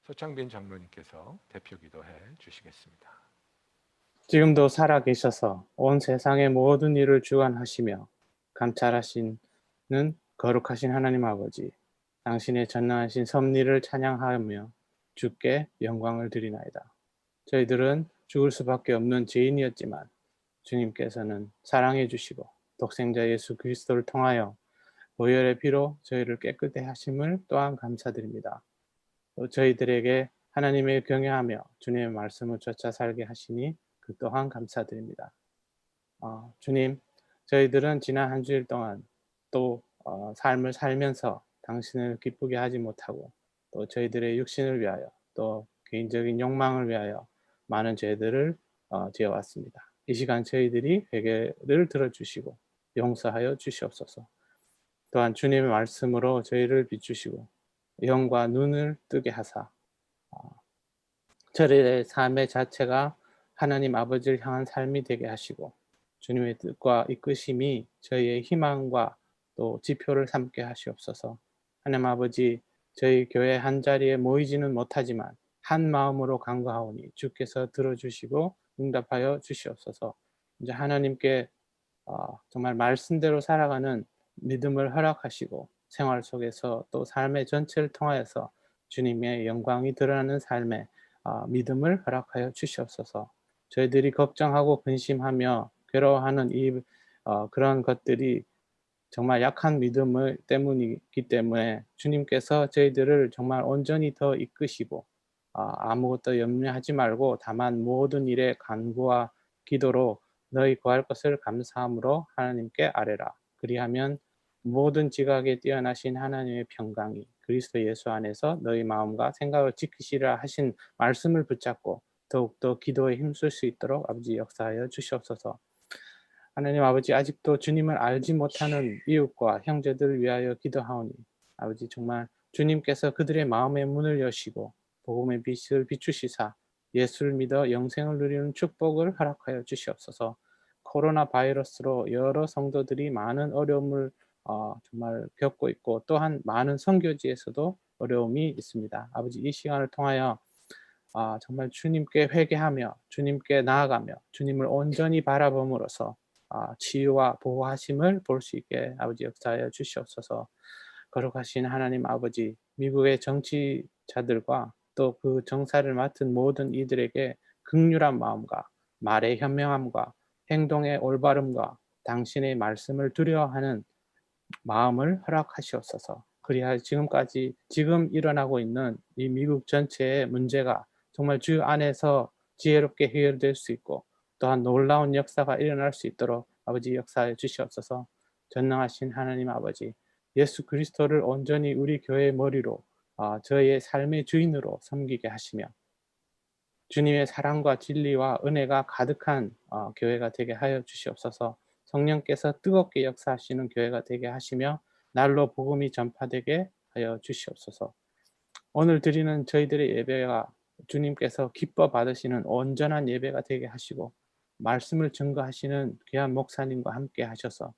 소창빈 장로님께서 대표 기도해 주시겠습니다. 지금도 살아계셔서 온 세상의 모든 일을 주관하시며 감찰하시는 거룩하신 하나님 아버지, 당신의 전능하신 섭리를 찬양하며 주께 영광을 드리나이다. 저희들은 죽을 수밖에 없는 죄인이었지만 주님께서는 사랑해 주시고 독생자 예수 그리스도를 통하여 보혈의 피로 저희를 깨끗게 하심을 또한 감사드립니다. 또 저희들에게 하나님을 경외하며 주님의 말씀을 쫓아 살게 하시니 그 또한 감사드립니다. 주님, 저희들은 지난 한 주일 동안 또 삶을 살면서 당신을 기쁘게 하지 못하고 또 저희들의 육신을 위하여 또 개인적인 욕망을 위하여 많은 죄들을 지어왔습니다. 이 시간 저희들이 회개를 들어주시고 용서하여 주시옵소서. 또한 주님의 말씀으로 저희를 비추시고 영과 눈을 뜨게 하사 저희의 삶의 자체가 하나님 아버지를 향한 삶이 되게 하시고 주님의 뜻과 이끄심이 저희의 희망과 또 지표를 삼게 하시옵소서. 하나님 아버지, 저희 교회 한 자리에 모이지는 못하지만 한 마음으로 간구하오니 주께서 들어주시고 응답하여 주시옵소서. 이제 하나님께 정말 말씀대로 살아가는 믿음을 허락하시고 생활 속에서 또 삶의 전체를 통하여서 주님의 영광이 드러나는 삶의 믿음을 허락하여 주시옵소서. 저희들이 걱정하고 근심하며 괴로워하는 그런 것들이 정말 약한 믿음을 때문이기 때문에 주님께서 저희들을 정말 온전히 더 이끄시고 아무것도 염려하지 말고 다만 모든 일에 간구와 기도로 너희 구할 것을 감사함으로 하나님께 아뢰라. 그리하면 모든 지각에 뛰어나신 하나님의 평강이 그리스도 예수 안에서 너희 마음과 생각을 지키시라 하신 말씀을 붙잡고 더욱더 기도에 힘쓸 수 있도록 아버지 역사하여 주시옵소서. 하나님 아버지, 아직도 주님을 알지 못하는 이웃과 형제들을 위하여 기도하오니 아버지 정말 주님께서 그들의 마음의 문을 여시고 복음의 빛을 비추시사 예수를 믿어 영생을 누리는 축복을 허락하여 주시옵소서. 코로나 바이러스로 여러 성도들이 많은 어려움을 정말 겪고 있고 또한 많은 선교지에서도 어려움이 있습니다. 아버지, 이 시간을 통하여 정말 주님께 회개하며 주님께 나아가며 주님을 온전히 바라봄으로써 치유와 보호하심을 볼 수 있게 아버지 역사하여 주시옵소서. 거룩하신 하나님 아버지, 미국의 정치자들과 또 그 정사를 맡은 모든 이들에게 긍휼한 마음과 말의 현명함과 행동의 올바름과 당신의 말씀을 두려워하는 마음을 허락하시옵소서. 그리하여 지금 일어나고 있는 이 미국 전체의 문제가 정말 주 안에서 지혜롭게 해결될 수 있고 또한 놀라운 역사가 일어날 수 있도록 아버지 역사해 주시옵소서. 전능하신 하나님 아버지, 예수 그리스도를 온전히 우리 교회의 머리로 저희의 삶의 주인으로 섬기게 하시며 주님의 사랑과 진리와 은혜가 가득한 교회가 되게 하여 주시옵소서. 성령께서 뜨겁게 역사하시는 교회가 되게 하시며 날로 복음이 전파되게 하여 주시옵소서. 오늘 드리는 저희들의 예배가 주님께서 기뻐 받으시는 온전한 예배가 되게 하시고 말씀을 증거하시는 귀한 목사님과 함께 하셔서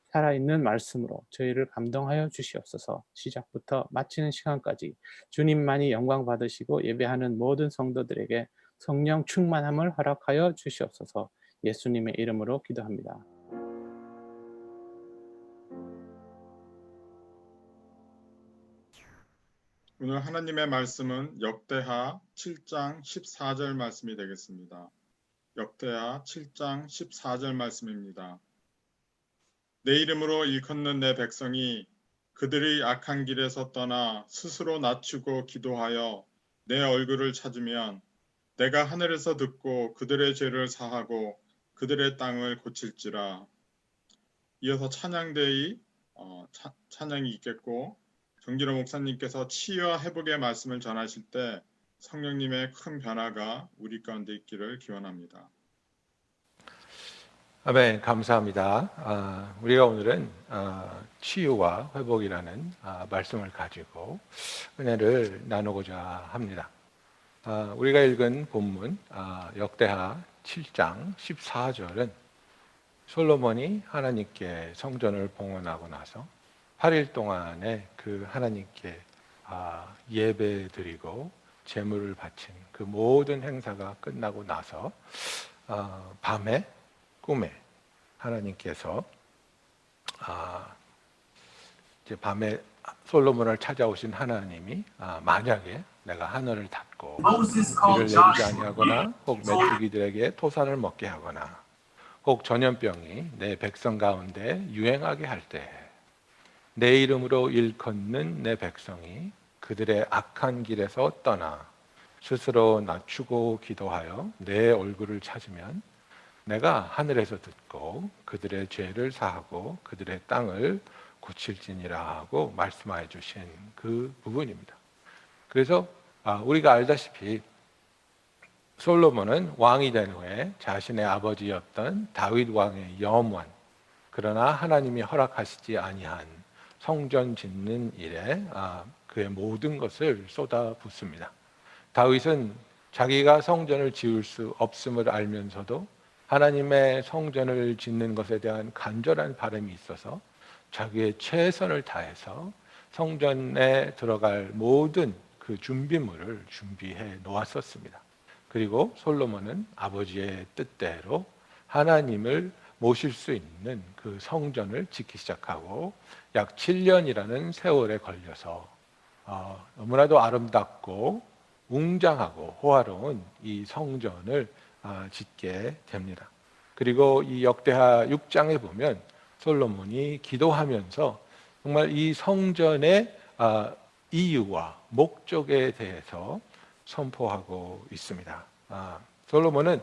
살아있는 말씀으로 저희를 감동하여 주시옵소서. 시작부터 마치는 시간까지 주님만이 영광 받으시고 예배하는 모든 성도들에게 성령 충만함을 허락하여 주시옵소서. 예수님의 이름으로 기도합니다. 오늘 하나님의 말씀은 역대하 7장 14절 말씀이 되겠습니다. 역대하 7장 14절 말씀입니다. 내 이름으로 일컫는 내 백성이 그들의 악한 길에서 떠나 스스로 낮추고 기도하여 내 얼굴을 찾으면 내가 하늘에서 듣고 그들의 죄를 사하고 그들의 땅을 고칠지라. 이어서 찬양대의 찬양이 있겠고 정진호 목사님께서 치유와 회복의 말씀을 전하실 때 성령님의 큰 변화가 우리 가운데 있기를 기원합니다. 아멘. 감사합니다. 우리가 오늘은 치유와 회복이라는 말씀을 가지고 은혜를 나누고자 합니다. 우리가 읽은 본문 역대하 7장 14절은 솔로몬이 하나님께 성전을 봉헌하고 나서 8일 동안에 그 하나님께 예배드리고 제물을 바친 그 모든 행사가 끝나고 나서 밤에 꿈에 하나님께서 이제 밤에 솔로몬을 찾아오신 하나님이 만약에 내가 하늘을 닫고 비를 내리지 아니하거나 혹 메뚜기들에게 토산을 먹게 하거나 혹 전염병이 내 백성 가운데 유행하게 할 때 내 이름으로 일컫는 내 백성이 그들의 악한 길에서 떠나 스스로 낮추고 기도하여 내 얼굴을 찾으면 내가 하늘에서 듣고 그들의 죄를 사하고 그들의 땅을 고칠지니라 하고 말씀하여 주신 그 부분입니다. 그래서 우리가 알다시피 솔로몬은 왕이 된 후에 자신의 아버지였던 다윗 왕의 염원, 그러나 하나님이 허락하시지 아니한 성전 짓는 일에 그의 모든 것을 쏟아붓습니다. 다윗은 자기가 성전을 지을 수 없음을 알면서도 하나님의 성전을 짓는 것에 대한 간절한 바람이 있어서 자기의 최선을 다해서 성전에 들어갈 모든 그 준비물을 준비해 놓았었습니다. 그리고 솔로몬은 아버지의 뜻대로 하나님을 모실 수 있는 그 성전을 짓기 시작하고 약 7년이라는 세월에 걸려서 너무나도 아름답고 웅장하고 호화로운 이 성전을 짓게 됩니다. 그리고 이 역대하 6장에 보면 솔로몬이 기도하면서 정말 이 성전의 이유와 목적에 대해서 선포하고 있습니다. 솔로몬은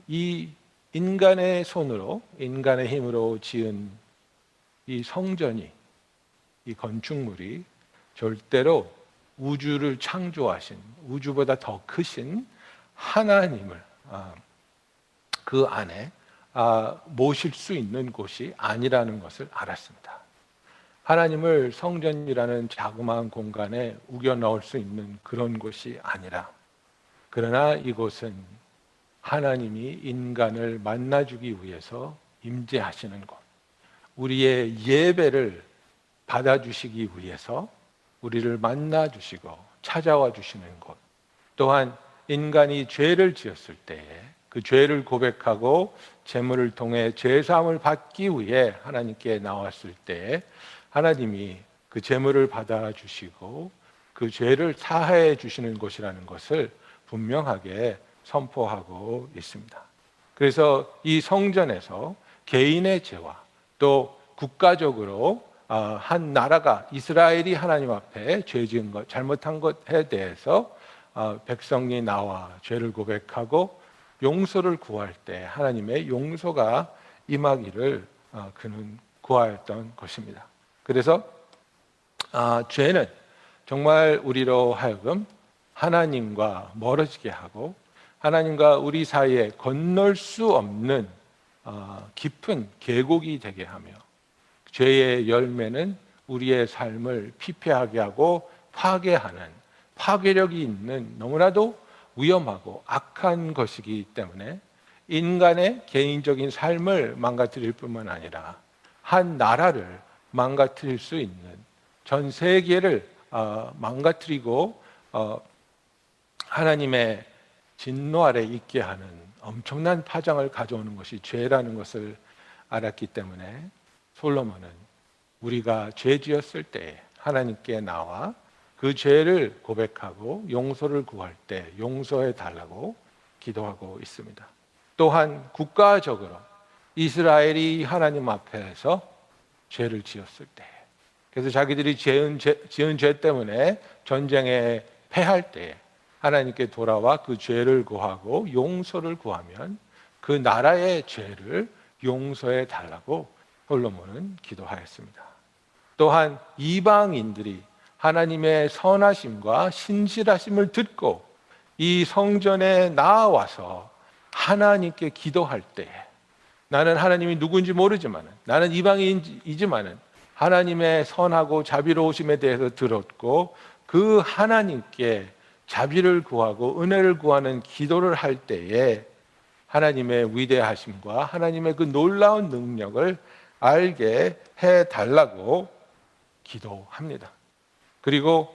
이 인간의 손으로, 인간의 힘으로 지은 이 성전이, 이 건축물이 절대로 우주를 창조하신, 우주보다 더 크신 하나님을 그 안에 모실 수 있는 곳이 아니라는 것을 알았습니다. 하나님을 성전이라는 자그마한 공간에 우겨 넣을 수 있는 그런 곳이 아니라, 그러나 이곳은 하나님이 인간을 만나주기 위해서 임재하시는 곳, 우리의 예배를 받아주시기 위해서 우리를 만나주시고 찾아와 주시는 곳, 또한 인간이 죄를 지었을 때에 그 죄를 고백하고 제물을 통해 죄사함을 받기 위해 하나님께 나왔을 때에 하나님이 그 제물을 받아주시고 그 죄를 사하해 주시는 곳이라는 것을 분명하게 선포하고 있습니다. 그래서 이 성전에서 개인의 죄와 또 국가적으로 한 나라가, 이스라엘이 하나님 앞에 죄 지은 것, 잘못한 것에 대해서 백성이 나와 죄를 고백하고 용서를 구할 때 하나님의 용서가 임하기를 그는 구하였던 것입니다. 그래서 죄는 정말 우리로 하여금 하나님과 멀어지게 하고 하나님과 우리 사이에 건널 수 없는 깊은 계곡이 되게 하며, 죄의 열매는 우리의 삶을 피폐하게 하고 파괴하는, 파괴력이 있는 너무나도 위험하고 악한 것이기 때문에 인간의 개인적인 삶을 망가뜨릴 뿐만 아니라 한 나라를 망가뜨릴 수 있는, 전 세계를 망가뜨리고 하나님의 진노 아래 있게 하는 엄청난 파장을 가져오는 것이 죄라는 것을 알았기 때문에 솔로몬은 우리가 죄 지었을 때 하나님께 나와 그 죄를 고백하고 용서를 구할 때 용서해 달라고 기도하고 있습니다. 또한 국가적으로 이스라엘이 하나님 앞에서 죄를 지었을 때, 그래서 자기들이 지은 죄 때문에 전쟁에 패할 때 하나님께 돌아와 그 죄를 구하고 용서를 구하면 그 나라의 죄를 용서해 달라고 솔로몬은 기도하였습니다. 또한 이방인들이 하나님의 선하심과 신실하심을 듣고 이 성전에 나와서 하나님께 기도할 때, 나는 하나님이 누군지 모르지만, 나는 이방인이지만 하나님의 선하고 자비로우심에 대해서 들었고 그 하나님께 자비를 구하고 은혜를 구하는 기도를 할 때에 하나님의 위대하심과 하나님의 그 놀라운 능력을 알게 해달라고 기도합니다. 그리고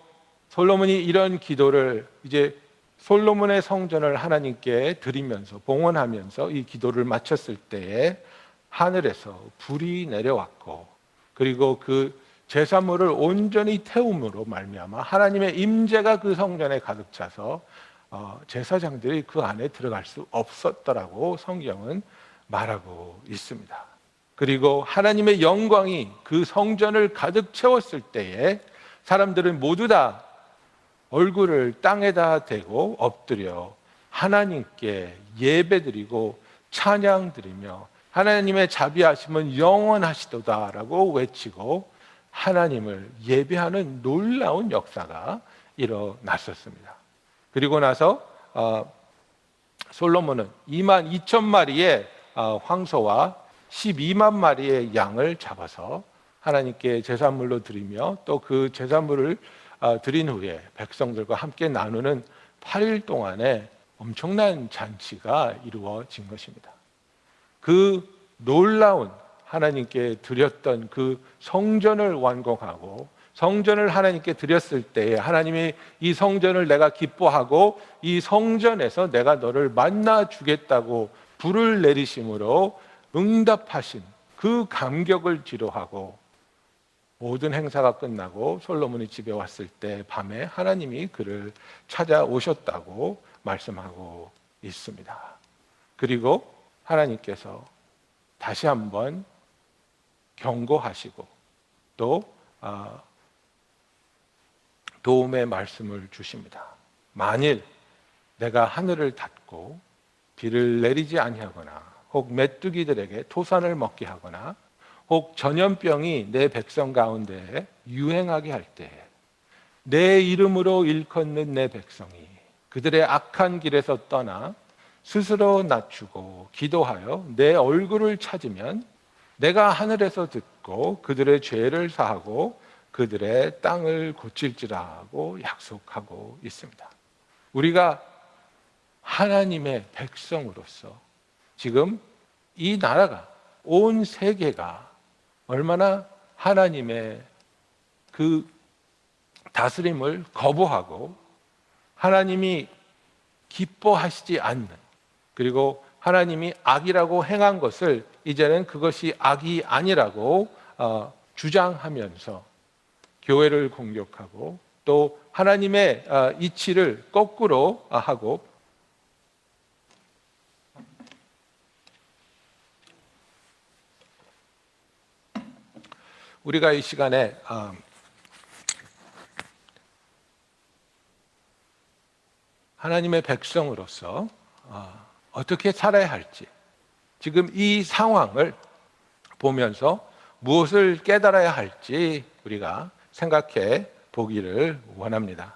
솔로몬이 이런 기도를 이제 솔로몬의 성전을 하나님께 드리면서 봉헌하면서 이 기도를 마쳤을 때에 하늘에서 불이 내려왔고, 그리고 그 제사물을 온전히 태움으로 말미암아 하나님의 임재가 그 성전에 가득 차서 제사장들이 그 안에 들어갈 수 없었더라고 성경은 말하고 있습니다. 그리고 하나님의 영광이 그 성전을 가득 채웠을 때에 사람들은 모두 다 얼굴을 땅에다 대고 엎드려 하나님께 예배드리고 찬양드리며 하나님의 자비하심은 영원하시도다라고 외치고 하나님을 예배하는 놀라운 역사가 일어났었습니다. 그리고 나서 솔로몬은 2만 2천 마리의 황소와 12만 마리의 양을 잡아서 하나님께 제사물로 드리며 또 그 제사물을 드린 후에 백성들과 함께 나누는 8일 동안에 엄청난 잔치가 이루어진 것입니다. 그 놀라운 하나님께 드렸던 그 성전을 완공하고 성전을 하나님께 드렸을 때에 하나님이 이 성전을 내가 기뻐하고 이 성전에서 내가 너를 만나 주겠다고 불을 내리심으로 응답하신 그 감격을 지로하고 모든 행사가 끝나고 솔로몬이 집에 왔을 때 밤에 하나님이 그를 찾아오셨다고 말씀하고 있습니다. 그리고 하나님께서 다시 한번 경고하시고 또 도움의 말씀을 주십니다. 만일 내가 하늘을 닫고 비를 내리지 아니하거나 혹 메뚜기들에게 토산을 먹게 하거나 혹 전염병이 내 백성 가운데 유행하게 할 때 내 이름으로 일컫는 내 백성이 그들의 악한 길에서 떠나 스스로 낮추고 기도하여 내 얼굴을 찾으면 내가 하늘에서 듣고 그들의 죄를 사하고 그들의 땅을 고칠지라고 약속하고 있습니다. 우리가 하나님의 백성으로서 지금 이 나라가 온 세계가 얼마나 하나님의 그 다스림을 거부하고 하나님이 기뻐하시지 않는, 그리고 하나님이 악이라고 행한 것을 이제는 그것이 악이 아니라고 주장하면서 교회를 공격하고 또 하나님의 이치를 거꾸로 하고 우리가 이 시간에 하나님의 백성으로서 어떻게 살아야 할지, 지금 이 상황을 보면서 무엇을 깨달아야 할지 우리가 생각해 보기를 원합니다.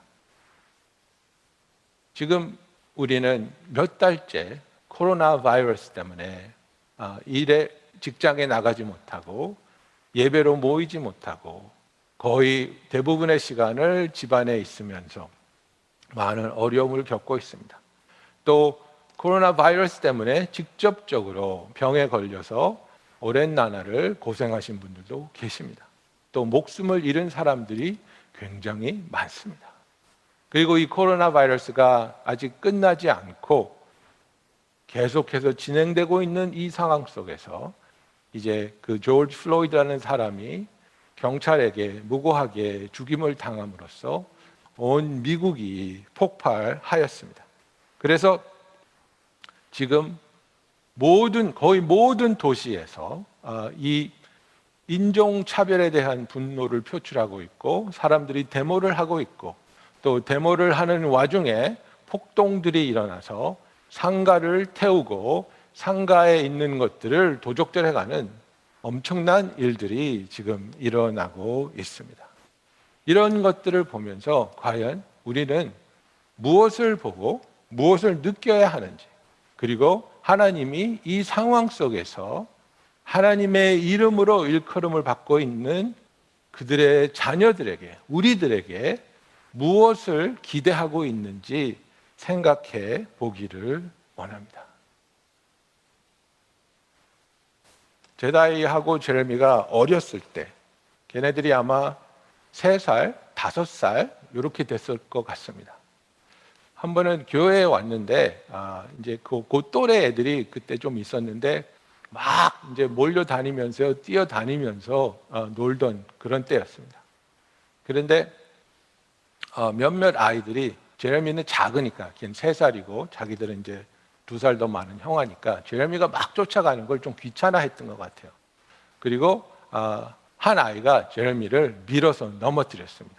지금 우리는 몇 달째 코로나 바이러스 때문에 일에 직장에 나가지 못하고 예배로 모이지 못하고 거의 대부분의 시간을 집안에 있으면서 많은 어려움을 겪고 있습니다. 또 코로나 바이러스 때문에 직접적으로 병에 걸려서 오랜 나날을 고생하신 분들도 계십니다. 또 목숨을 잃은 사람들이 굉장히 많습니다. 그리고 이 코로나 바이러스가 아직 끝나지 않고 계속해서 진행되고 있는 이 상황 속에서 이제 그 조지 플로이드라는 사람이 경찰에게 무고하게 죽임을 당함으로써 온 미국이 폭발하였습니다. 그래서 지금 거의 모든 도시에서 이 인종차별에 대한 분노를 표출하고 있고 사람들이 데모를 하고 있고 또 데모를 하는 와중에 폭동들이 일어나서 상가를 태우고 상가에 있는 것들을 도적질해가는 엄청난 일들이 지금 일어나고 있습니다. 이런 것들을 보면서 과연 우리는 무엇을 보고 무엇을 느껴야 하는지, 그리고 하나님이 이 상황 속에서 하나님의 이름으로 일컬음을 받고 있는 그들의 자녀들에게, 우리들에게 무엇을 기대하고 있는지 생각해 보기를 원합니다. 제다이하고 제레미가 어렸을 때 걔네들이 아마 3살, 5살 이렇게 됐을 것 같습니다. 한 번은 교회에 왔는데 이제 그 또래 애들이 그때 좀 있었는데 막 이제 몰려다니면서 뛰어다니면서 놀던 그런 때였습니다. 그런데 몇몇 아이들이, 제레미는 작으니까 걔는 3살이고 자기들은 이제 2살 더 많은 형아니까 제레미가 막 쫓아가는 걸 좀 귀찮아했던 것 같아요. 그리고 한 아이가 제레미를 밀어서 넘어뜨렸습니다.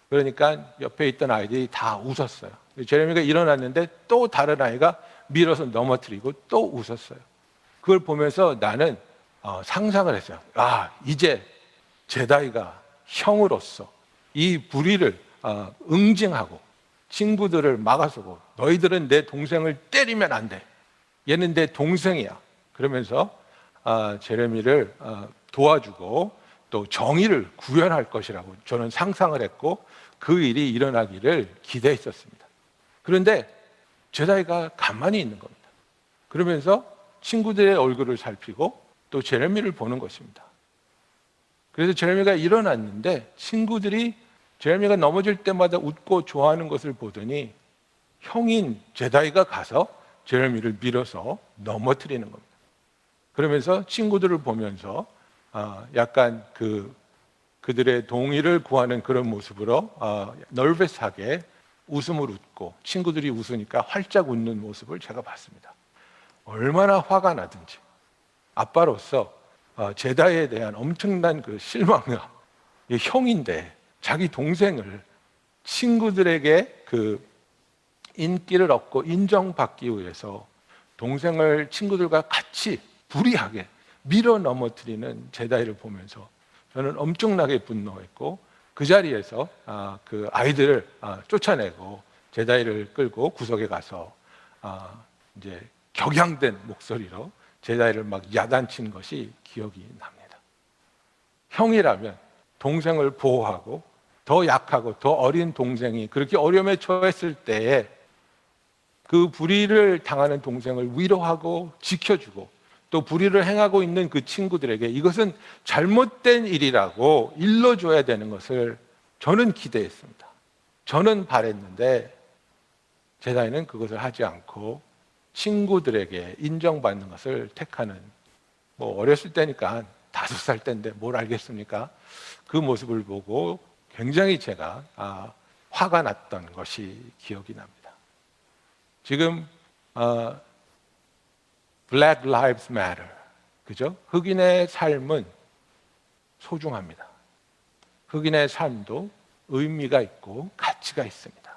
그러니까 옆에 있던 아이들이 다 웃었어요. 제레미가 일어났는데 또 다른 아이가 밀어서 넘어뜨리고 또 웃었어요. 그걸 보면서 나는 상상을 했어요. 이제 제다이가 형으로서 이 불의를 응징하고 친구들을 막아서고, 너희들은 내 동생을 때리면 안 돼. 얘는 내 동생이야. 그러면서 제레미를 도와주고 또 정의를 구현할 것이라고 저는 상상을 했고 그 일이 일어나기를 기대했었습니다. 그런데 제다이가 가만히 있는 겁니다. 그러면서 친구들의 얼굴을 살피고 또 제레미를 보는 것입니다. 그래서 제레미가 일어났는데 친구들이 제레미가 넘어질 때마다 웃고 좋아하는 것을 보더니 형인 제다이가 가서 제레미를 밀어서 넘어뜨리는 겁니다. 그러면서 친구들을 보면서 약간 그들의 동의를 구하는 그런 모습으로 널베스하게 웃음을 웃고, 친구들이 웃으니까 활짝 웃는 모습을 제가 봤습니다. 얼마나 화가 나든지 아빠로서 제다이에 대한 엄청난 그 실망과, 형인데 자기 동생을 친구들에게 그 인기를 얻고 인정받기 위해서 동생을 친구들과 같이 불의하게 밀어 넘어뜨리는 제다이를 보면서 저는 엄청나게 분노했고, 그 자리에서 그 아이들을 쫓아내고 제다이를 끌고 구석에 가서 이제 격양된 목소리로 제다이를 막 야단친 것이 기억이 납니다. 형이라면 동생을 보호하고 더 약하고 더 어린 동생이 그렇게 어려움에 처했을 때에 그 불의를 당하는 동생을 위로하고 지켜주고, 또 불의를 행하고 있는 그 친구들에게 이것은 잘못된 일이라고 일러줘야 되는 것을 저는 기대했습니다. 저는 바랬는데 제다이는 그것을 하지 않고 친구들에게 인정받는 것을 택하는, 어렸을 때니까 5살 때인데 뭘 알겠습니까? 그 모습을 보고 굉장히 제가 화가 났던 것이 기억이 납니다. 지금 Black Lives Matter, 그죠? 흑인의 삶은 소중합니다. 흑인의 삶도 의미가 있고 가치가 있습니다.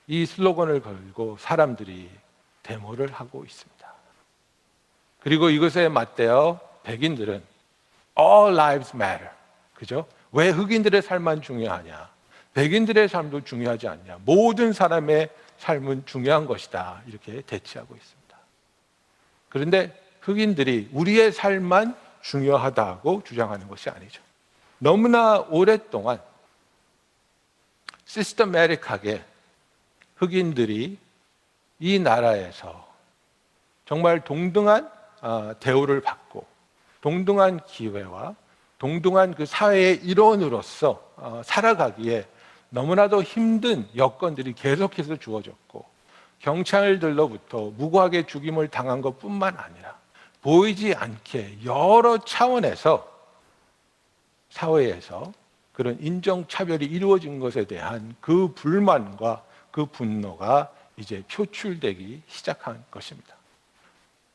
이 슬로건을 걸고 사람들이 데모를 하고 있습니다. 그리고 이것에 맞대어 백인들은 All Lives Matter, 그죠? 왜 흑인들의 삶만 중요하냐? 백인들의 삶도 중요하지 않냐? 모든 사람의 삶은 중요한 것이다. 이렇게 대치하고 있습니다. 그런데 흑인들이 우리의 삶만 중요하다고 주장하는 것이 아니죠. 너무나 오랫동안 시스테매틱하게 흑인들이 이 나라에서 정말 동등한 대우를 받고 동등한 기회와 동등한 그 사회의 일원으로서 살아가기에 너무나도 힘든 여건들이 계속해서 주어졌고, 경찰들로부터 무고하게 죽임을 당한 것뿐만 아니라 보이지 않게 여러 차원에서 사회에서 그런 인종차별이 이루어진 것에 대한 그 불만과 그 분노가 이제 표출되기 시작한 것입니다.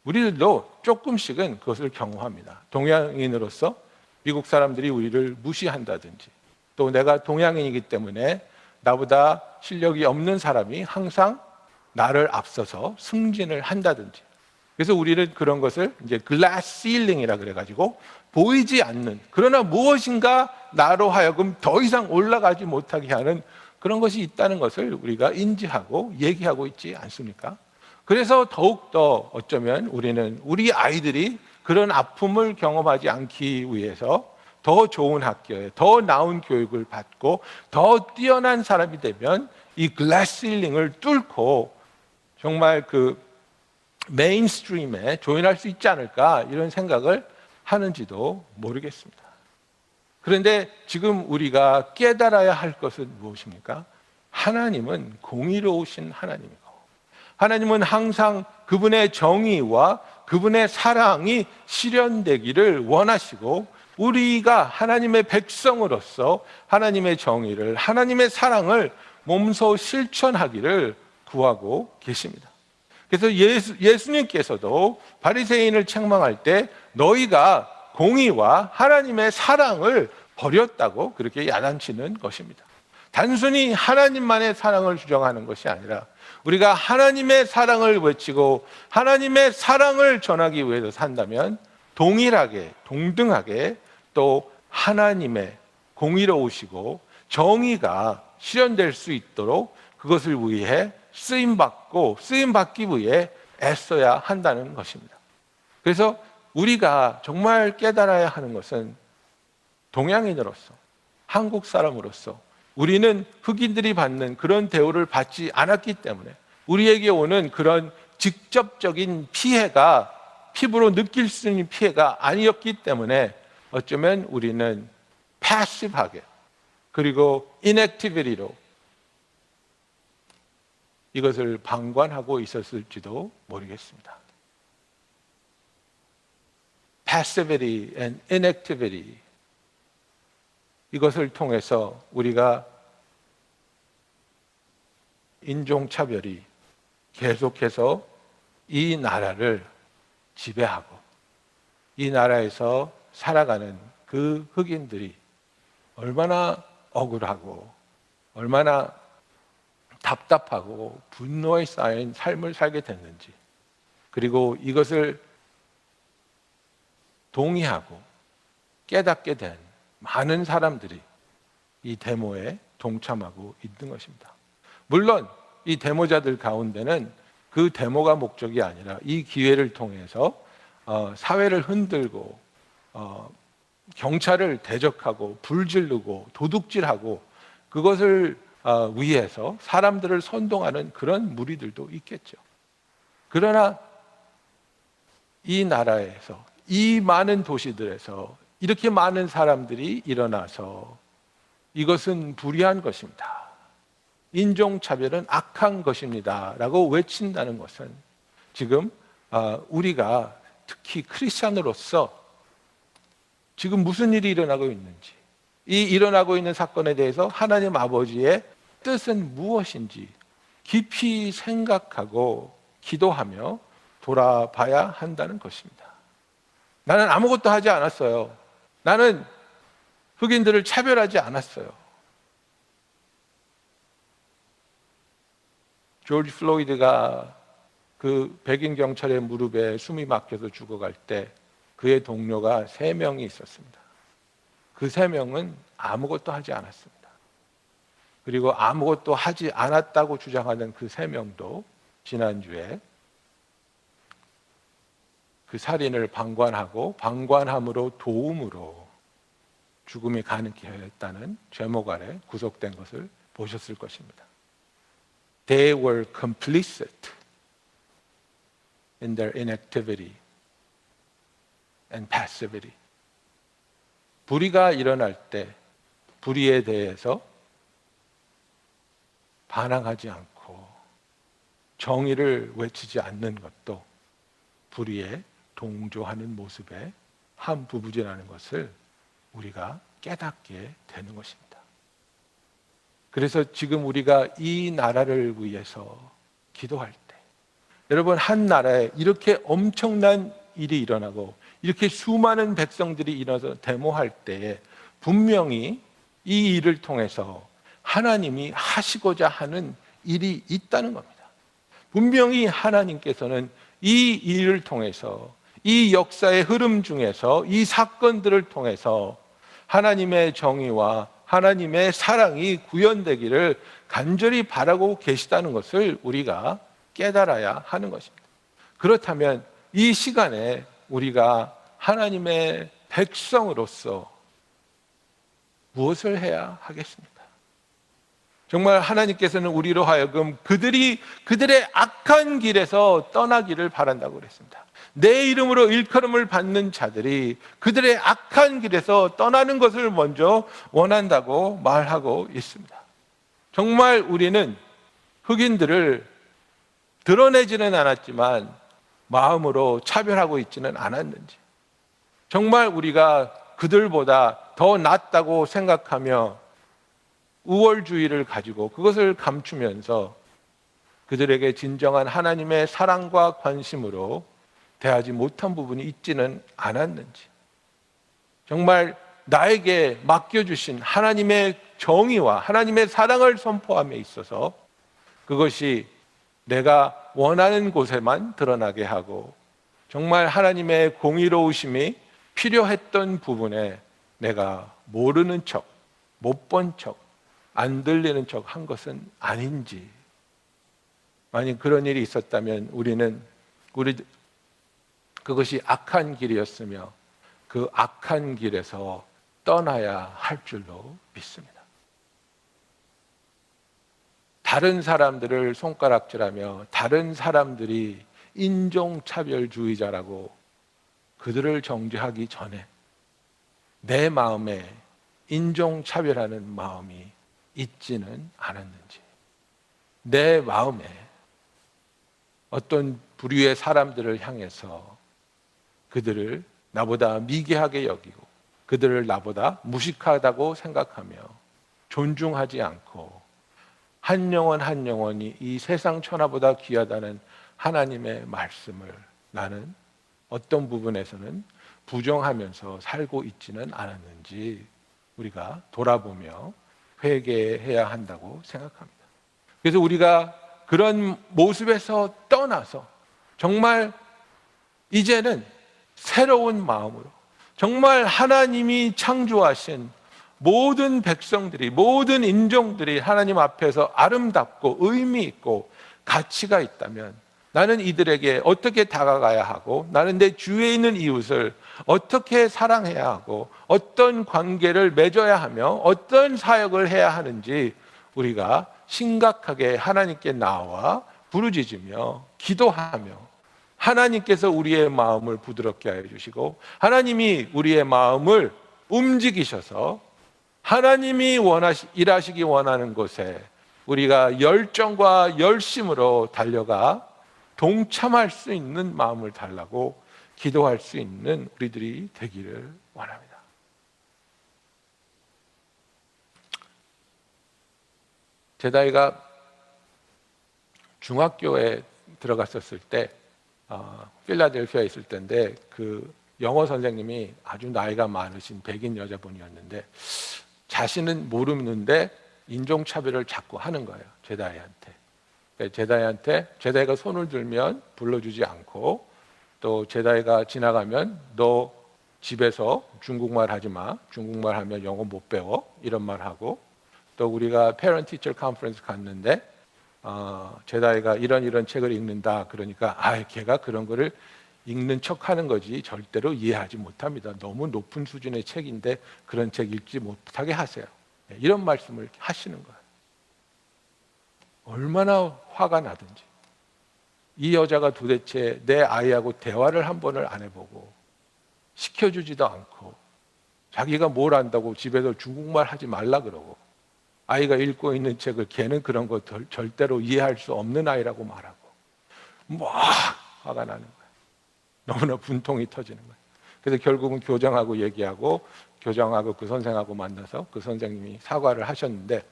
우리들도 조금씩은 그것을 경험합니다. 동양인으로서 미국 사람들이 우리를 무시한다든지, 또 내가 동양인이기 때문에 나보다 실력이 없는 사람이 항상 나를 앞서서 승진을 한다든지, 그래서 우리는 그런 것을 이제 글라스 실링이라 그래가지고 보이지 않는, 그러나 무엇인가 나로 하여금 더 이상 올라가지 못하게 하는 그런 것이 있다는 것을 우리가 인지하고 얘기하고 있지 않습니까? 그래서 더욱더 어쩌면 우리는 우리 아이들이 그런 아픔을 경험하지 않기 위해서 더 좋은 학교에 더 나은 교육을 받고 더 뛰어난 사람이 되면 이 글라스 실링을 뚫고 정말 그 메인스트림에 조인할 수 있지 않을까, 이런 생각을 하는지도 모르겠습니다. 그런데 지금 우리가 깨달아야 할 것은 무엇입니까? 하나님은 공의로우신 하나님이고, 하나님은 항상 그분의 정의와 그분의 사랑이 실현되기를 원하시고, 우리가 하나님의 백성으로서 하나님의 정의를, 하나님의 사랑을 몸소 실천하기를 구하고 계십니다. 그래서 예수님께서도 바리새인을 책망할 때 너희가 공의와 하나님의 사랑을 버렸다고 그렇게 야단치는 것입니다. 단순히 하나님만의 사랑을 주장하는 것이 아니라 우리가 하나님의 사랑을 외치고 하나님의 사랑을 전하기 위해서 산다면 동일하게, 동등하게 또 하나님의 공의로우시고 정의가 실현될 수 있도록 그것을 위해 쓰임받기 위해 애써야 한다는 것입니다. 그래서 우리가 정말 깨달아야 하는 것은 동양인으로서, 한국 사람으로서 우리는 흑인들이 받는 그런 대우를 받지 않았기 때문에 우리에게 오는 그런 직접적인 피해가 피부로 느낄 수 있는 피해가 아니었기 때문에 어쩌면 우리는 패시브하게 그리고 inactivity로 이것을 방관하고 있었을지도 모르겠습니다. Passivity and inactivity, 이것을 통해서 우리가 인종차별이 계속해서 이 나라를 지배하고 이 나라에서 살아가는 그 흑인들이 얼마나 억울하고 얼마나 답답하고 분노에 쌓인 삶을 살게 됐는지, 그리고 이것을 동의하고 깨닫게 된 많은 사람들이 이 데모에 동참하고 있는 것입니다. 물론 이 데모자들 가운데는 그 데모가 목적이 아니라 이 기회를 통해서 사회를 흔들고 경찰을 대적하고 불지르고 도둑질하고 그것을 위해서 사람들을 선동하는 그런 무리들도 있겠죠. 그러나 이 나라에서, 이 많은 도시들에서 이렇게 많은 사람들이 일어나서 이것은 불의한 것입니다, 인종차별은 악한 것입니다 라고 외친다는 것은 지금 우리가 특히 크리스찬으로서 지금 무슨 일이 일어나고 있는지, 이 일어나고 있는 사건에 대해서 하나님 아버지의 뜻은 무엇인지 깊이 생각하고 기도하며 돌아봐야 한다는 것입니다. 나는 아무것도 하지 않았어요. 나는 흑인들을 차별하지 않았어요. 조지 플로이드가 그 백인 경찰의 무릎에 숨이 막혀서 죽어갈 때 그의 동료가 3명이 있었습니다. 그 3명은 아무것도 하지 않았습니다. 그리고 아무것도 하지 않았다고 주장하는 그 3명도 지난주에 그 살인을 방관하고 방관함으로 도움으로 죽음이 가능케 했다는 제목 아래 구속된 것을 보셨을 것입니다. They were complicit in their inactivity and passivity. 불의가 일어날 때 불의에 대해서 반항하지 않고 정의를 외치지 않는 것도 불의에 동조하는 모습에 한 부부지라는 것을 우리가 깨닫게 되는 것입니다. 그래서 지금 우리가 이 나라를 위해서 기도할 때, 여러분, 한 나라에 이렇게 엄청난 일이 일어나고 이렇게 수많은 백성들이 일어나서 데모할 때에 분명히 이 일을 통해서 하나님이 하시고자 하는 일이 있다는 겁니다. 분명히 하나님께서는 이 일을 통해서, 이 역사의 흐름 중에서, 이 사건들을 통해서 하나님의 정의와 하나님의 사랑이 구현되기를 간절히 바라고 계시다는 것을 우리가 깨달아야 하는 것입니다. 그렇다면 이 시간에 우리가 하나님의 백성으로서 무엇을 해야 하겠습니까? 정말 하나님께서는 우리로 하여금 그들의 악한 길에서 떠나기를 바란다고 그랬습니다. 내 이름으로 일컬음을 받는 자들이 그들의 악한 길에서 떠나는 것을 먼저 원한다고 말하고 있습니다. 정말 우리는 흑인들을 드러내지는 않았지만 마음으로 차별하고 있지는 않았는지, 정말 우리가 그들보다 더 낫다고 생각하며 우월주의를 가지고 그것을 감추면서 그들에게 진정한 하나님의 사랑과 관심으로 대하지 못한 부분이 있지는 않았는지, 정말 나에게 맡겨주신 하나님의 정의와 하나님의 사랑을 선포함에 있어서 그것이 내가 원하는 곳에만 드러나게 하고, 정말 하나님의 공의로우심이 필요했던 부분에 내가 모르는 척, 못 본 척, 안 들리는 척 한 것은 아닌지, 만약 그런 일이 있었다면 우리는 그것이 악한 길이었으며 그 악한 길에서 떠나야 할 줄로 믿습니다. 다른 사람들을 손가락질하며 다른 사람들이 인종차별주의자라고 그들을 정죄하기 전에 내 마음에 인종차별하는 마음이 있지는 않았는지, 내 마음에 어떤 부류의 사람들을 향해서 그들을 나보다 미개하게 여기고 그들을 나보다 무식하다고 생각하며 존중하지 않고 한 영혼 한 영혼이 이 세상 천하보다 귀하다는 하나님의 말씀을 나는 어떤 부분에서는 부정하면서 살고 있지는 않았는지 우리가 돌아보며 회개해야 한다고 생각합니다. 그래서 우리가 그런 모습에서 떠나서 정말 이제는 새로운 마음으로 정말 하나님이 창조하신 모든 백성들이, 모든 인종들이 하나님 앞에서 아름답고 의미 있고 가치가 있다면 나는 이들에게 어떻게 다가가야 하고, 나는 내 주위에 있는 이웃을 어떻게 사랑해야 하고, 어떤 관계를 맺어야 하며 어떤 사역을 해야 하는지 우리가 심각하게 하나님께 나와 부르짖으며 기도하며, 하나님께서 우리의 마음을 부드럽게 하여 주시고 하나님이 우리의 마음을 움직이셔서 하나님이 일하시기 원하는 곳에 우리가 열정과 열심으로 달려가 동참할 수 있는 마음을 달라고 기도할 수 있는 우리들이 되기를 원합니다. 제다이가 중학교에 들어갔었을 때 필라델피아에 있을 때인데, 그 영어 선생님이 아주 나이가 많으신 백인 여자분이었는데 자신은 모르는데 인종차별을 자꾸 하는 거예요, 제다이한테. 제다이가 손을 들면 불러주지 않고, 또 제다이가 지나가면 너 집에서 중국말 하지 마, 중국말 하면 영어 못 배워, 이런 말 하고, 또 우리가 Parent Teacher Conference 갔는데 제다이가 이런 책을 읽는다 그러니까 걔가 그런 거를 읽는 척하는 거지 절대로 이해하지 못합니다. 너무 높은 수준의 책인데 그런 책 읽지 못하게 하세요. 이런 말씀을 하시는 거예요. 얼마나 화가 나든지. 이 여자가 도대체 내 아이하고 대화를 한 번을 안 해보고 시켜주지도 않고 자기가 뭘 안다고 집에서 중국말 하지 말라 그러고, 아이가 읽고 있는 책을 걔는 그런 거 절대로 이해할 수 없는 아이라고 말하고, 막 화가 나는 거예요. 너무나 분통이 터지는 거예요. 그래서 결국은 교장하고 얘기하고, 교장하고 그 선생하고 만나서 그 선생님이 사과를 하셨는데,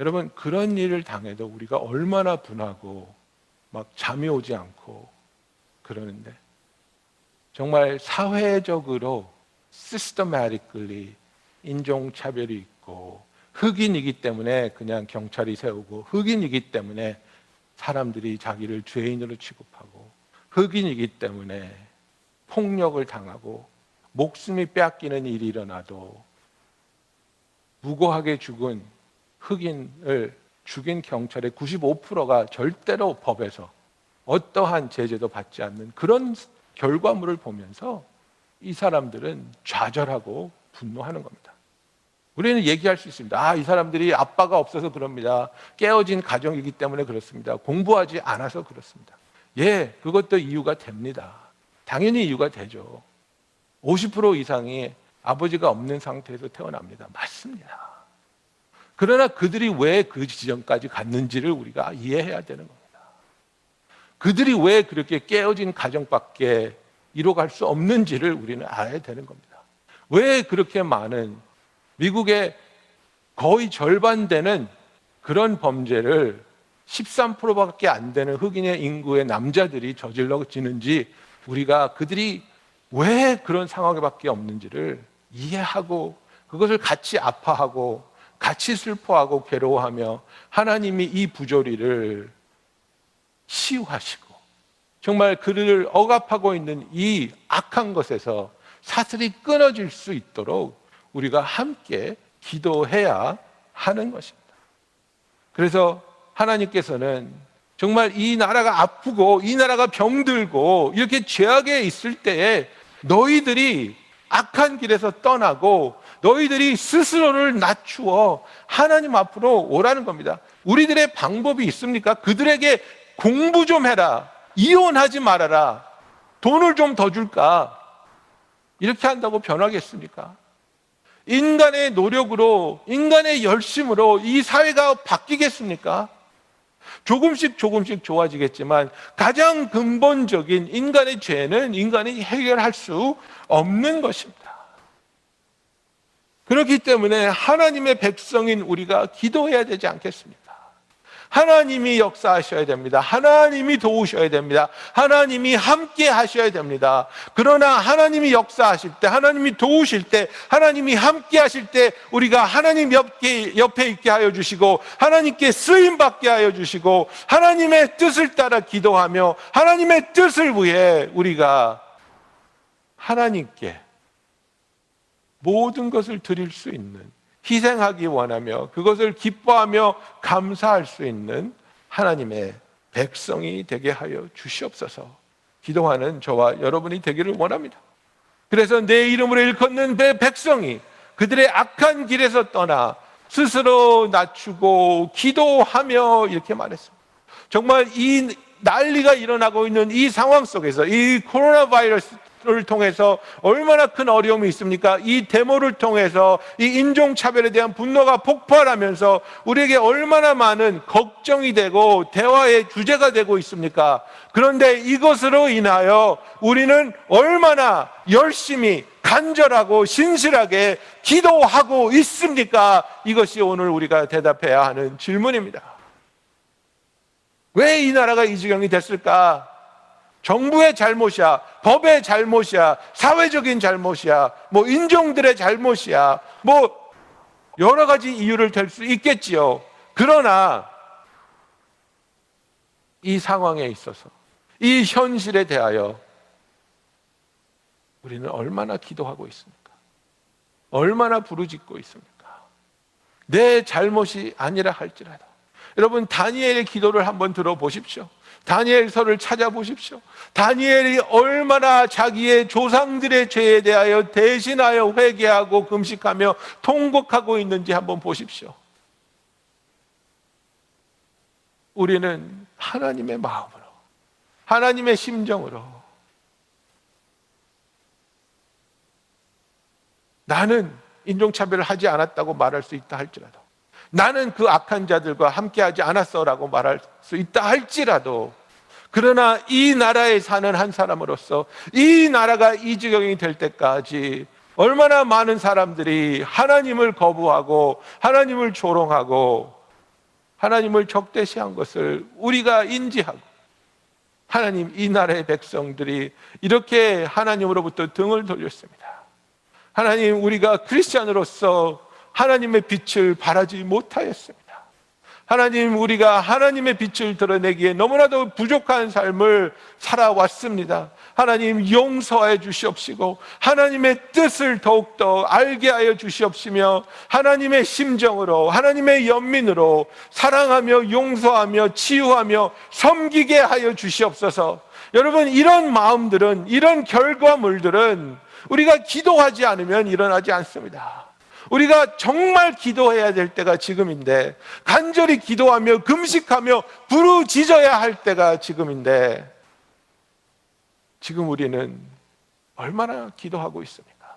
여러분 그런 일을 당해도 우리가 얼마나 분하고 막 잠이 오지 않고 그러는데, 정말 사회적으로 systematically 인종차별이 있고, 흑인이기 때문에 그냥 경찰이 세우고, 흑인이기 때문에 사람들이 자기를 죄인으로 취급하고, 흑인이기 때문에 폭력을 당하고 목숨이 빼앗기는 일이 일어나도 무고하게 죽은 흑인을 죽인 경찰의 95%가 절대로 법에서 어떠한 제재도 받지 않는 그런 결과물을 보면서 이 사람들은 좌절하고 분노하는 겁니다. 우리는 얘기할 수 있습니다. 이 사람들이 아빠가 없어서 그럽니다. 깨어진 가정이기 때문에 그렇습니다. 공부하지 않아서 그렇습니다. 예, 그것도 이유가 됩니다. 당연히 이유가 되죠. 50% 이상이 아버지가 없는 상태에서 태어납니다. 맞습니다. 그러나 그들이 왜 그 지점까지 갔는지를 우리가 이해해야 되는 겁니다. 그들이 왜 그렇게 깨어진 가정밖에 이뤄갈 수 없는지를 우리는 알아야 되는 겁니다. 왜 그렇게 많은 미국의 거의 절반 되는 그런 범죄를 13%밖에 안 되는 흑인의 인구의 남자들이 저질러지는지 우리가 그들이 왜 그런 상황에밖에 없는지를 이해하고 그것을 같이 아파하고 같이 슬퍼하고 괴로워하며 하나님이 이 부조리를 치유하시고 정말 그를 억압하고 있는 이 악한 것에서 사슬이 끊어질 수 있도록 우리가 함께 기도해야 하는 것입니다. 그래서 하나님께서는 정말 이 나라가 아프고 이 나라가 병들고 이렇게 죄악에 있을 때에 너희들이 악한 길에서 떠나고 너희들이 스스로를 낮추어 하나님 앞으로 오라는 겁니다. 우리들의 방법이 있습니까? 그들에게 공부 좀 해라, 이혼하지 말아라, 돈을 좀 더 줄까? 이렇게 한다고 변하겠습니까? 인간의 노력으로, 인간의 열심으로 이 사회가 바뀌겠습니까? 조금씩 좋아지겠지만 가장 근본적인 인간의 죄는 인간이 해결할 수 없는 것입니다. 그렇기 때문에 하나님의 백성인 우리가 기도해야 되지 않겠습니까? 하나님이 역사하셔야 됩니다. 하나님이 도우셔야 됩니다. 하나님이 함께 하셔야 됩니다. 그러나 하나님이 역사하실 때, 하나님이 도우실 때, 하나님이 함께 하실 때 우리가 하나님 옆에 있게 하여 주시고 하나님께 쓰임받게 하여 주시고 하나님의 뜻을 따라 기도하며 하나님의 뜻을 위해 우리가 하나님께 모든 것을 드릴 수 있는, 희생하기 원하며 그것을 기뻐하며 감사할 수 있는 하나님의 백성이 되게 하여 주시옵소서. 기도하는 저와 여러분이 되기를 원합니다. 그래서 내 이름으로 일컫는 백성이 그들의 악한 길에서 떠나 스스로 낮추고 기도하며 이렇게 말했습니다. 정말 이 난리가 일어나고 있는 이 상황 속에서 이 코로나 바이러스를 통해서 얼마나 큰 어려움이 있습니까? 이 데모를 통해서 이 인종차별에 대한 분노가 폭발하면서 우리에게 얼마나 많은 걱정이 되고 대화의 주제가 되고 있습니까? 그런데 이것으로 인하여 우리는 얼마나 열심히 간절하고 신실하게 기도하고 있습니까? 이것이 오늘 우리가 대답해야 하는 질문입니다. 왜 이 나라가 이 지경이 됐을까? 정부의 잘못이야, 법의 잘못이야, 사회적인 잘못이야, 인종들의 잘못이야, 여러 가지 이유를 댈 수 있겠지요. 그러나 이 상황에 있어서, 이 현실에 대하여 우리는 얼마나 기도하고 있습니까? 얼마나 부르짖고 있습니까? 내 잘못이 아니라 할지라도. 여러분, 다니엘의 기도를 한번 들어보십시오. 다니엘서를 찾아보십시오. 다니엘이 얼마나 자기의 조상들의 죄에 대하여 대신하여 회개하고 금식하며 통곡하고 있는지 한번 보십시오. 우리는 하나님의 마음으로, 하나님의 심정으로 나는 인종차별을 하지 않았다고 말할 수 있다 할지라도, 나는 그 악한 자들과 함께하지 않았어라고 말할 수 있다 할지라도, 그러나 이 나라에 사는 한 사람으로서 이 나라가 이 지경이 될 때까지 얼마나 많은 사람들이 하나님을 거부하고 하나님을 조롱하고 하나님을 적대시한 것을 우리가 인지하고, 하나님, 이 나라의 백성들이 이렇게 하나님으로부터 등을 돌렸습니다. 하나님, 우리가 크리스찬으로서 하나님의 빛을 발하지 못하였습니다. 하나님, 우리가 하나님의 빛을 드러내기에 너무나도 부족한 삶을 살아왔습니다. 하나님, 용서해 주시옵시고 하나님의 뜻을 더욱더 알게 하여 주시옵시며 하나님의 심정으로, 하나님의 연민으로 사랑하며 용서하며 치유하며 섬기게 하여 주시옵소서. 여러분, 이런 마음들은, 이런 결과물들은 우리가 기도하지 않으면 일어나지 않습니다. 우리가 정말 기도해야 될 때가 지금인데, 간절히 기도하며 금식하며 부르짖어야 할 때가 지금인데, 지금 우리는 얼마나 기도하고 있습니까?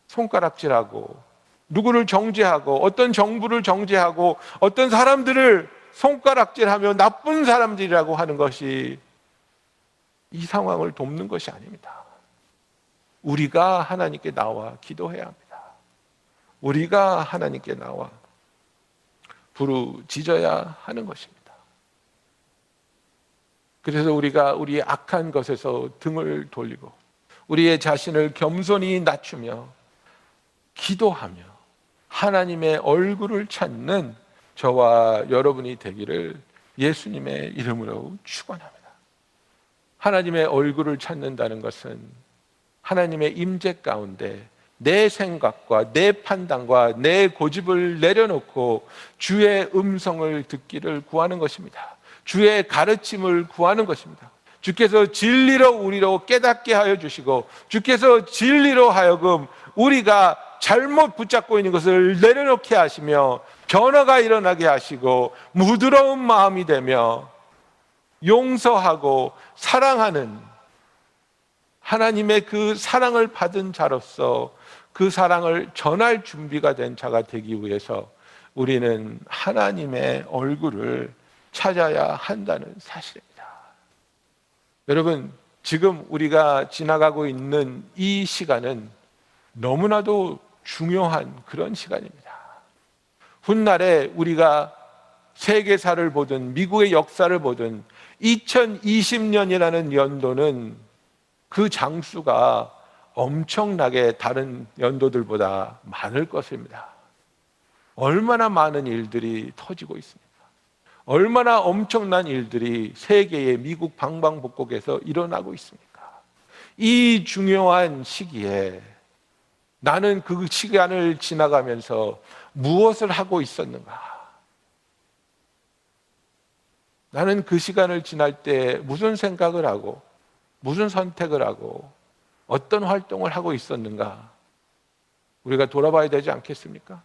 손가락질하고, 누구를 정죄하고, 어떤 정부를 정죄하고, 어떤 사람들을 손가락질하며 나쁜 사람들이라고 하는 것이 이 상황을 돕는 것이 아닙니다. 우리가 하나님께 나와 기도해야 합니다. 우리가 하나님께 나와 부르짖어야 하는 것입니다. 그래서 우리가 우리의 악한 것에서 등을 돌리고 우리의 자신을 겸손히 낮추며 기도하며 하나님의 얼굴을 찾는 저와 여러분이 되기를 예수님의 이름으로 축원합니다. 하나님의 얼굴을 찾는다는 것은 하나님의 임재 가운데 내 생각과 내 판단과 내 고집을 내려놓고 주의 음성을 듣기를 구하는 것입니다. 주의 가르침을 구하는 것입니다. 주께서 진리로 우리로 깨닫게 하여 주시고, 주께서 진리로 하여금 우리가 잘못 붙잡고 있는 것을 내려놓게 하시며 변화가 일어나게 하시고 부드러운 마음이 되며 용서하고 사랑하는 하나님의 그 사랑을 받은 자로서 그 사랑을 전할 준비가 된 자가 되기 위해서 우리는 하나님의 얼굴을 찾아야 한다는 사실입니다. 여러분, 지금 우리가 지나가고 있는 이 시간은 너무나도 중요한 그런 시간입니다. 훗날에 우리가 세계사를 보든 미국의 역사를 보든 2020년이라는 연도는 그 장수가 엄청나게 다른 연도들보다 많을 것입니다. 얼마나 많은 일들이 터지고 있습니까? 얼마나 엄청난 일들이 세계의 미국 방방곡곡에서 일어나고 있습니까? 이 중요한 시기에 나는 그 시간을 지나가면서 무엇을 하고 있었는가? 나는 그 시간을 지날 때 무슨 생각을 하고 무슨 선택을 하고 어떤 활동을 하고 있었는가? 우리가 돌아봐야 되지 않겠습니까?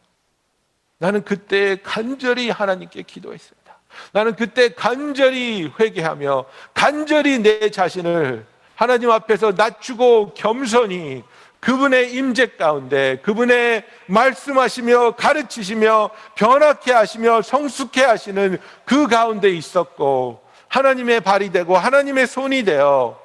나는 그때 간절히 하나님께 기도했습니다. 나는 그때 간절히 회개하며 간절히 내 자신을 하나님 앞에서 낮추고 겸손히 그분의 임재 가운데 그분의 말씀하시며 가르치시며 변화케 하시며 성숙케 하시는 그 가운데 있었고, 하나님의 발이 되고 하나님의 손이 되어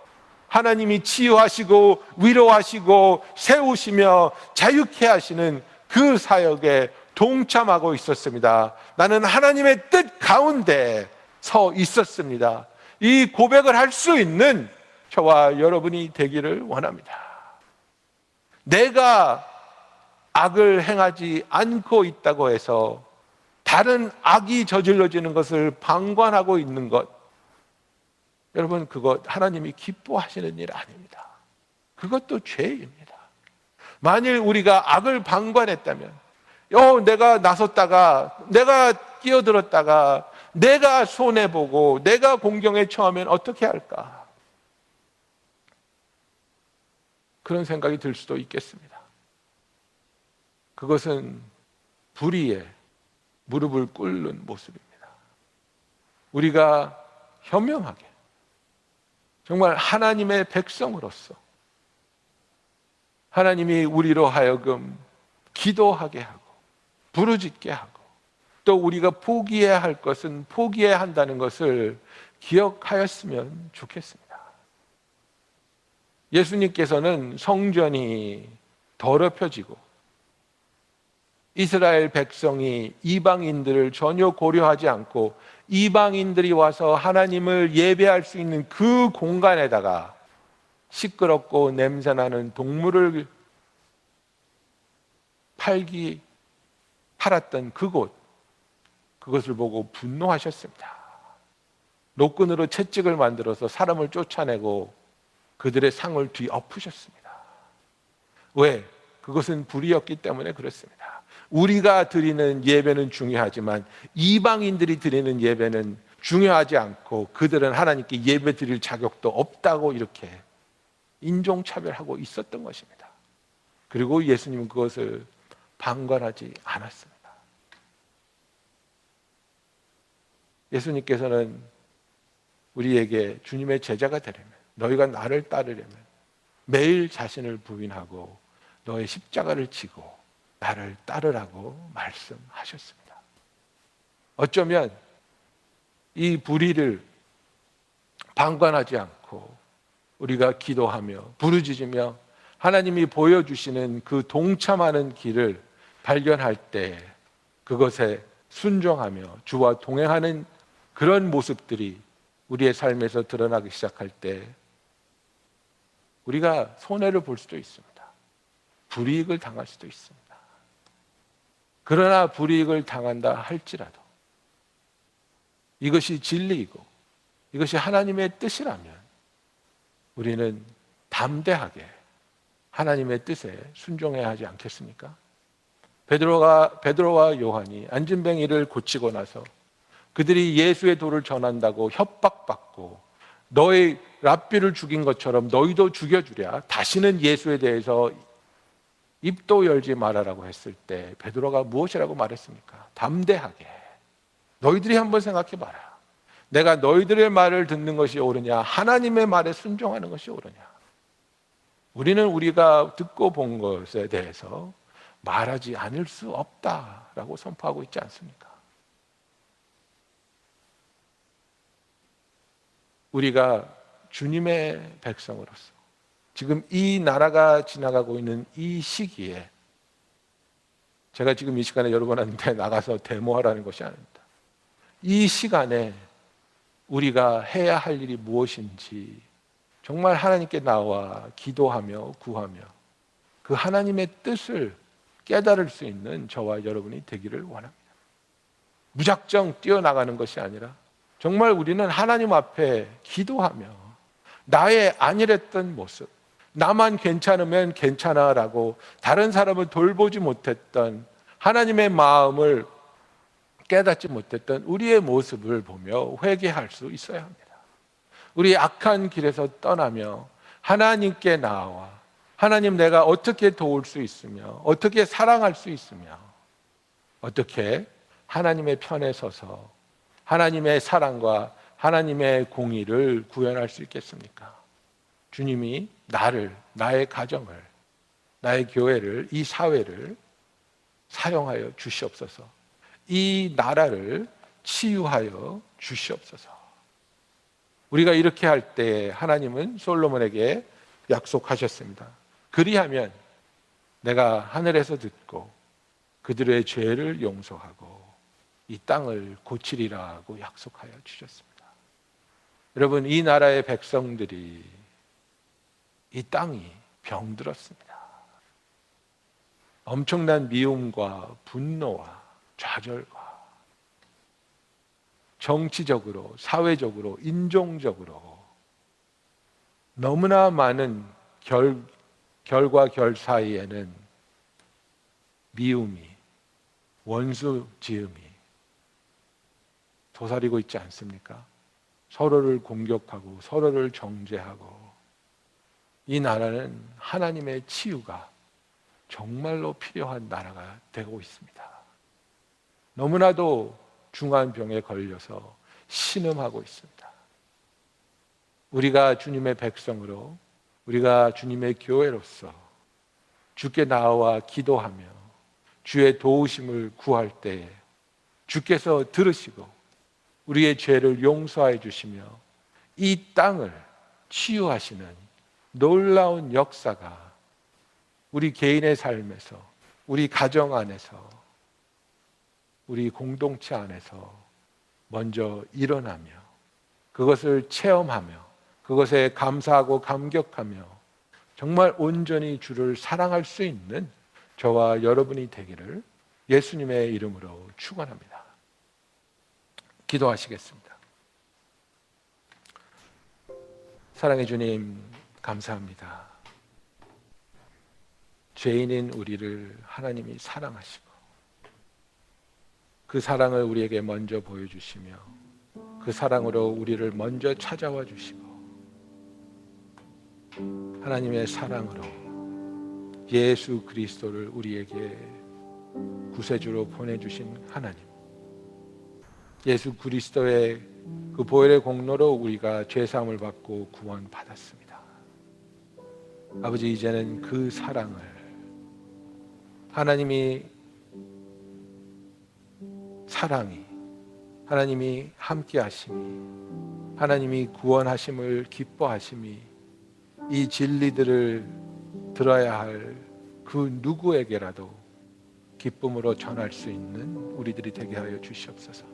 하나님이 치유하시고 위로하시고 세우시며 자유케 하시는 그 사역에 동참하고 있었습니다. 나는 하나님의 뜻 가운데 서 있었습니다. 이 고백을 할 수 있는 저와 여러분이 되기를 원합니다. 내가 악을 행하지 않고 있다고 해서 다른 악이 저질러지는 것을 방관하고 있는 것, 여러분, 그것 하나님이 기뻐하시는 일 아닙니다. 그것도 죄입니다. 만일 우리가 악을 방관했다면, 내가 나섰다가, 내가 끼어들었다가, 내가 손해보고, 내가 공경에 처하면 어떻게 할까? 그런 생각이 들 수도 있겠습니다. 그것은 불의에 무릎을 꿇는 모습입니다. 우리가 현명하게 정말 하나님의 백성으로서 하나님이 우리로 하여금 기도하게 하고 부르짖게 하고 또 우리가 포기해야 할 것은 포기해야 한다는 것을 기억하였으면 좋겠습니다. 예수님께서는 성전이 더럽혀지고 이스라엘 백성이 이방인들을 전혀 고려하지 않고 이방인들이 와서 하나님을 예배할 수 있는 그 공간에다가 시끄럽고 냄새나는 동물을 팔았던 그것을 보고 분노하셨습니다. 노끈으로 채찍을 만들어서 사람을 쫓아내고 그들의 상을 뒤엎으셨습니다. 왜? 그것은 불의였기 때문에 그렇습니다. 우리가 드리는 예배는 중요하지만 이방인들이 드리는 예배는 중요하지 않고 그들은 하나님께 예배 드릴 자격도 없다고 이렇게 인종차별하고 있었던 것입니다. 그리고 예수님은 그것을 방관하지 않았습니다. 예수님께서는 우리에게 주님의 제자가 되려면, 너희가 나를 따르려면 매일 자신을 부인하고 너의 십자가를 지고 나를 따르라고 말씀하셨습니다. 어쩌면 이 불의를 방관하지 않고 우리가 기도하며 부르짖으며 하나님이 보여주시는 그 동참하는 길을 발견할 때 그것에 순종하며 주와 동행하는 그런 모습들이 우리의 삶에서 드러나기 시작할 때 우리가 손해를 볼 수도 있습니다. 불이익을 당할 수도 있습니다. 그러나 불이익을 당한다 할지라도 이것이 진리이고 이것이 하나님의 뜻이라면 우리는 담대하게 하나님의 뜻에 순종해야 하지 않겠습니까? 베드로와 요한이 안진뱅이를 고치고 나서 그들이 예수의 도를 전한다고 협박받고 너의 랍비를 죽인 것처럼 너희도 죽여주랴, 다시는 예수에 대해서 입도 열지 말아라고 했을 때 베드로가 무엇이라고 말했습니까? 담대하게 너희들이 한번 생각해 봐라. 내가 너희들의 말을 듣는 것이 옳으냐, 하나님의 말에 순종하는 것이 옳으냐. 우리는 우리가 듣고 본 것에 대해서 말하지 않을 수 없다라고 선포하고 있지 않습니까? 우리가 주님의 백성으로서 지금 이 나라가 지나가고 있는 이 시기에, 제가 지금 이 시간에 여러분한테 나가서 데모하라는 것이 아닙니다. 이 시간에 우리가 해야 할 일이 무엇인지 정말 하나님께 나와 기도하며 구하며 그 하나님의 뜻을 깨달을 수 있는 저와 여러분이 되기를 원합니다. 무작정 뛰어나가는 것이 아니라 정말 우리는 하나님 앞에 기도하며 나의 안일했던 모습, 나만 괜찮으면 괜찮아라고 다른 사람을 돌보지 못했던 하나님의 마음을 깨닫지 못했던 우리의 모습을 보며 회개할 수 있어야 합니다. 우리 악한 길에서 떠나며 하나님께 나와 하나님, 내가 어떻게 도울 수 있으며 어떻게 사랑할 수 있으며 어떻게 하나님의 편에 서서 하나님의 사랑과 하나님의 공의를 구현할 수 있겠습니까? 주님이 나를, 나의 가정을, 나의 교회를, 이 사회를 사용하여 주시옵소서. 이 나라를 치유하여 주시옵소서. 우리가 이렇게 할 때 하나님은 솔로몬에게 약속하셨습니다. 그리하면 내가 하늘에서 듣고 그들의 죄를 용서하고 이 땅을 고치리라고 약속하여 주셨습니다. 여러분, 이 나라의 백성들이, 이 땅이 병들었습니다. 엄청난 미움과 분노와 좌절과 정치적으로, 사회적으로, 인종적으로 너무나 많은 결과 결 사이에는 미움이, 원수 지음이 도사리고 있지 않습니까? 서로를 공격하고 서로를 정죄하고, 이 나라는 하나님의 치유가 정말로 필요한 나라가 되고 있습니다. 너무나도 중한 병에 걸려서 신음하고 있습니다. 우리가 주님의 백성으로, 우리가 주님의 교회로서 주께 나와 기도하며 주의 도우심을 구할 때에 주께서 들으시고 우리의 죄를 용서해 주시며 이 땅을 치유하시는 놀라운 역사가 우리 개인의 삶에서, 우리 가정 안에서, 우리 공동체 안에서 먼저 일어나며 그것을 체험하며 그것에 감사하고 감격하며 정말 온전히 주를 사랑할 수 있는 저와 여러분이 되기를 예수님의 이름으로 축원합니다. 기도하시겠습니다. 사랑의 주님, 감사합니다. 죄인인 우리를 하나님이 사랑하시고 그 사랑을 우리에게 먼저 보여주시며 그 사랑으로 우리를 먼저 찾아와 주시고 하나님의 사랑으로 예수 그리스도를 우리에게 구세주로 보내주신 하나님, 예수 그리스도의 그 보혈의 공로로 우리가 죄사함을 받고 구원받았습니다. 아버지, 이제는 그 사랑을 하나님이 사랑이, 하나님이 함께 하심이, 하나님이 구원하심을 기뻐하심이 이 진리들을 들어야 할 그 누구에게라도 기쁨으로 전할 수 있는 우리들이 되게 하여 주시옵소서.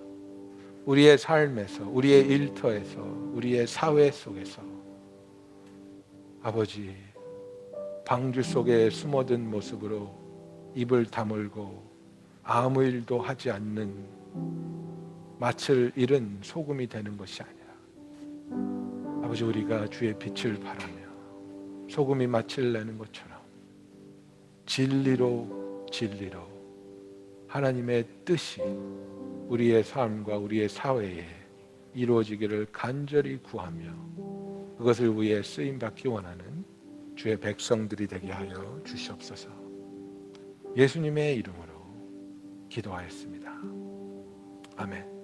우리의 삶에서, 우리의 일터에서, 우리의 사회 속에서 아버지, 방주 속에 숨어든 모습으로 입을 다물고 아무 일도 하지 않는 마칠 잃은 소금이 되는 것이 아니라 아버지, 우리가 주의 빛을 바라며 소금이 마칠 내는 것처럼 진리로 하나님의 뜻이 우리의 삶과 우리의 사회에 이루어지기를 간절히 구하며 그것을 위해 쓰임받기 원하는 주의 백성들이 되게 하여 주시옵소서. 예수님의 이름으로 기도하였습니다. 아멘.